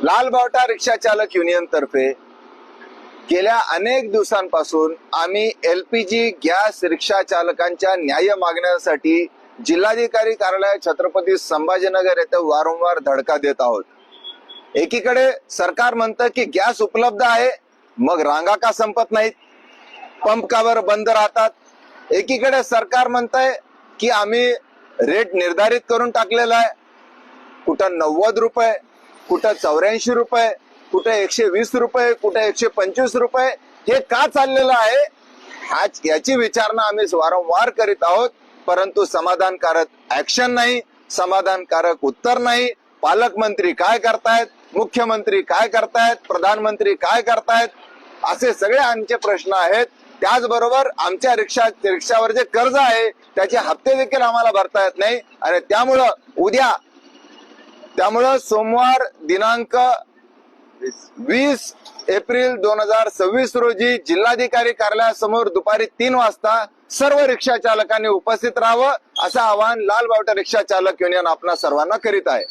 लाल बावटा रिक्षा चालक युनियन तर्फे गेल्या अनेक दिवसांपासून आम्ही एलपीजी गॅस रिक्षा चालकांच्या न्याय मागण्यासाठी जिल्हाधिकारी कार्यालय छत्रपती संभाजीनगर येथे वारंवार धडका देत आहोत। एकीकडे सरकार म्हणतं की गॅस उपलब्ध आहे, मग रांगा का संपत नाहीत, पंप का बरं बंद राहतात। एकीकडे सरकार म्हणतंय की आम्ही रेट निर्धारित करून टाकलेला आहे, कुठं 90 रुपये, कुठं 84 रुपये, कुठे 120 रुपये, कुठे 125 रुपये, हे का चाललेलं आहे आज याची विचारणा आम्ही वारंवार करीत आहोत। परंतु समाधानकारक ऍक्शन नाही, समाधानकारक उत्तर नाही। पालकमंत्री काय करतायत, मुख्यमंत्री काय करतायत, प्रधानमंत्री काय करतायत, असे सगळे आमचे प्रश्न आहेत। त्याचबरोबर आमच्या रिक्षावर जे कर्ज आहे त्याचे हप्ते देखील आम्हाला भरता येत नाही आणि त्यामुळं सोमवार दिनांक 20 एप्रिल 2026 रोजी जिल्हाधिकारी कार्यालयासमोर दुपारी 3 वाजता सर्व रिक्षा चालकांनी उपस्थित राहावं असं आवाहन लाल बावटा रिक्षा चालक युनियन आपणा सर्वांना करीत आहे।